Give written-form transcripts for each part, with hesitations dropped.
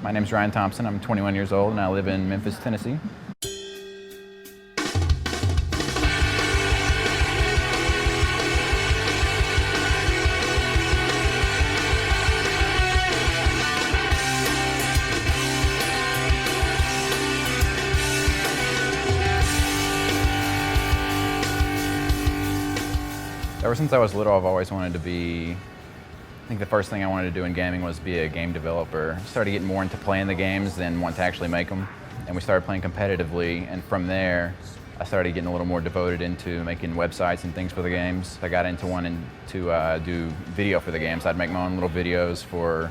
My name's Ryan Thompson. I'm 21 years old and I live in Memphis, Tennessee. Ever since I was little, I've always wanted to be, I think the first thing I wanted to do in gaming was be a game developer. Started getting more into playing the games than want to actually make them. And we started playing competitively, and from there, I started getting a little more devoted into making websites and things for the games. I got into wanting to do video for the games. I'd make my own little videos for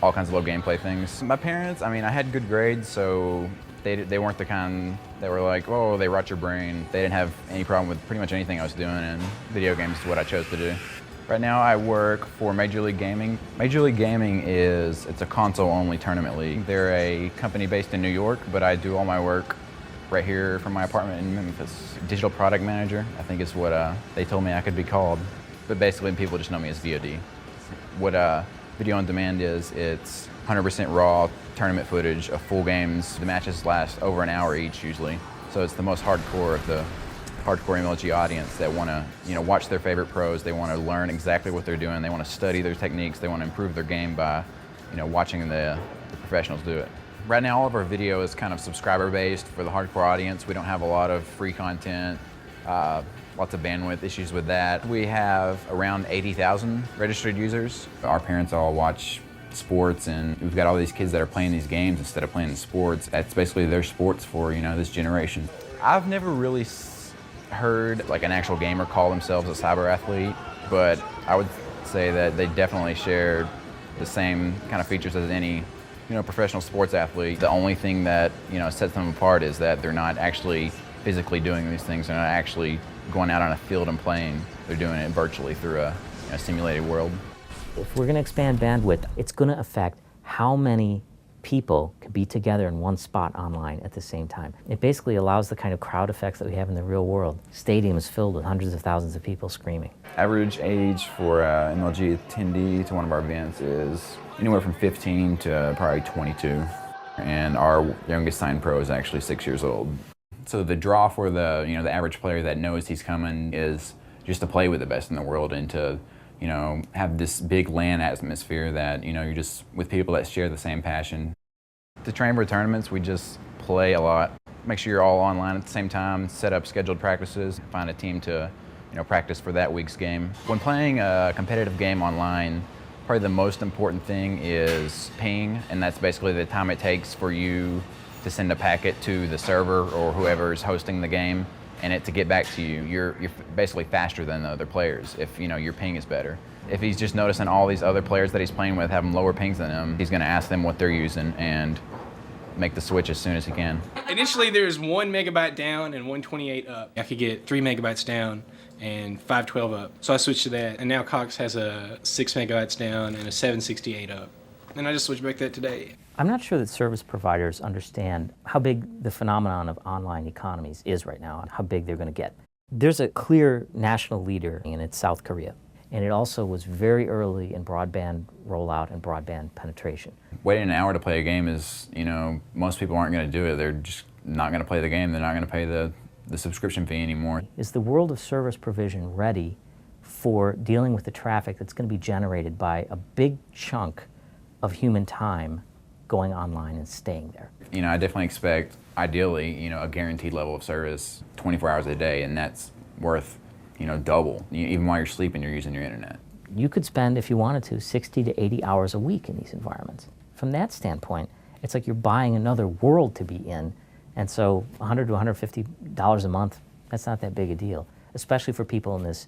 all kinds of little gameplay things. My parents, I mean, I had good grades, so they weren't the kind that were like, oh, they rot your brain. They didn't have any problem with pretty much anything I was doing, and video games is what I chose to do. Right now I work for Major League Gaming. Major League Gaming it's a console-only tournament league. They're a company based in New York, but I do all my work right here from my apartment in Memphis. Digital product manager, I think is what they told me I could be called. But basically people just know me as VOD. What video on demand is, it's 100% raw tournament footage of full games. The matches last over an hour each usually. So it's the most hardcore of the hardcore MLG audience that want to, watch their favorite pros. They want to learn exactly what they're doing. They want to study their techniques. They want to improve their game by, watching the professionals do it. Right now, all of our video is kind of subscriber-based for the hardcore audience. We don't have a lot of free content, lots of bandwidth issues with that. We have around 80,000 registered users. Our parents all watch sports, and we've got all these kids that are playing these games instead of playing the sports. That's basically their sports for, this generation. I've never really heard like an actual gamer call themselves a cyber athlete, but I would say that they definitely share the same kind of features as any professional sports athlete. The only thing that sets them apart is that they're not actually physically doing these things. They're not actually going out on a field and playing. They're doing it virtually through a simulated world. If we're going to expand bandwidth, it's going to affect how many people can be together in one spot online at the same time. It basically allows the kind of crowd effects that we have in the real world. Stadiums filled with hundreds of thousands of people screaming. Average age for an MLG attendee to one of our events is anywhere from 15 to probably 22. And our youngest signed pro is actually 6 years old. So the draw for the average player that knows he's coming is just to play with the best in the world and to have this big LAN atmosphere that, you're just with people that share the same passion. To train for tournaments, we just play a lot. Make sure you're all online at the same time, set up scheduled practices, find a team to, practice for that week's game. When playing a competitive game online, probably the most important thing is ping, and that's basically the time it takes for you to send a packet to the server or whoever's hosting the game, and it to get back to you. You're basically faster than the other players if your ping is better. If he's just noticing all these other players that he's playing with having lower pings than him, he's going to ask them what they're using and make the switch as soon as he can. Initially there's 1 megabyte down and 128 up. I could get 3 megabytes down and 512 up. So I switched to that, and now Cox has a 6 megabytes down and a 768 up. And I just switched back to that today. I'm not sure that service providers understand how big the phenomenon of online economies is right now and how big they're going to get. There's a clear national leader, and it's South Korea. And it also was very early in broadband rollout and broadband penetration. Waiting an hour to play a game is, most people aren't going to do it. They're just not going to play the game. They're not going to pay the subscription fee anymore. Is the world of service provision ready for dealing with the traffic that's going to be generated by a big chunk of human time going online and staying there? I definitely expect, ideally, a guaranteed level of service 24 hours a day, and that's worth, double. Even while you're sleeping, you're using your internet. You could spend, if you wanted to, 60 to 80 hours a week in these environments. From that standpoint, it's like you're buying another world to be in, and so $100 to $150 a month, that's not that big a deal, especially for people in this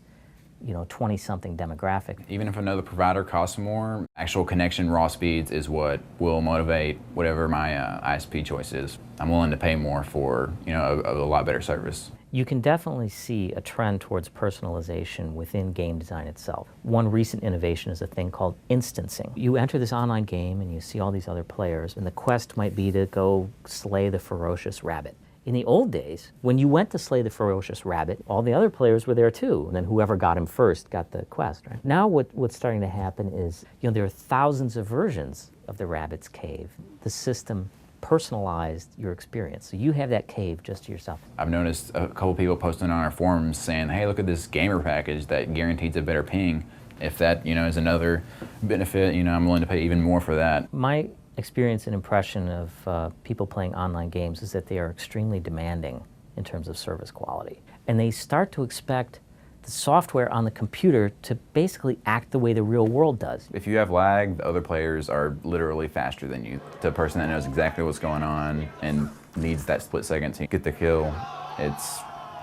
20-something demographic. Even if another provider costs more, actual connection raw speeds is what will motivate whatever my ISP choice is. I'm willing to pay more for a lot better service. You can definitely see a trend towards personalization within game design itself. One recent innovation is a thing called instancing. You enter this online game and you see all these other players, and the quest might be to go slay the ferocious rabbit. In the old days, when you went to slay the ferocious rabbit, all the other players were there too, and then whoever got him first got the quest, right? Now what's starting to happen is, there are thousands of versions of the rabbit's cave. The system personalized your experience. So you have that cave just to yourself. I've noticed a couple people posting on our forums saying, hey, look at this gamer package that guarantees a better ping. If that, is another benefit, I'm willing to pay even more for that. My experience and impression of people playing online games is that they are extremely demanding in terms of service quality. And they start to expect the software on the computer to basically act the way the real world does. If you have lag, the other players are literally faster than you. The person that knows exactly what's going on and needs that split second to get the kill, it's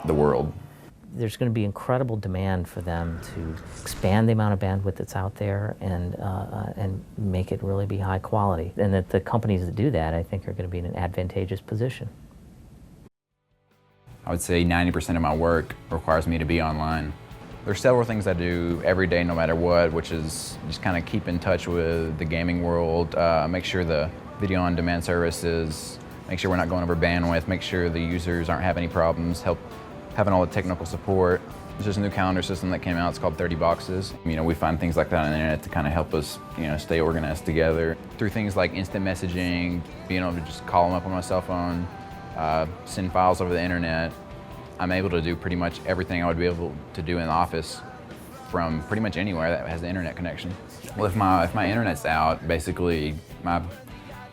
the world. There's going to be incredible demand for them to expand the amount of bandwidth that's out there and make it really be high quality. And that the companies that do that, I think, are going to be in an advantageous position. I would say 90% of my work requires me to be online. There's several things I do every day no matter what, which is just kind of keep in touch with the gaming world, make sure the video on demand services, make sure we're not going over bandwidth, make sure the users aren't having any problems, help having all the technical support. There's just a new calendar system that came out, it's called 30 Boxes. We find things like that on the internet to kind of help us, stay organized together. Through things like instant messaging, being able to just call them up on my cell phone, send files over the internet, I'm able to do pretty much everything I would be able to do in the office from pretty much anywhere that has the internet connection. Well, if my internet's out, basically my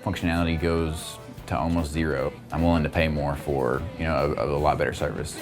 functionality goes to almost zero. I'm willing to pay more for a lot better service.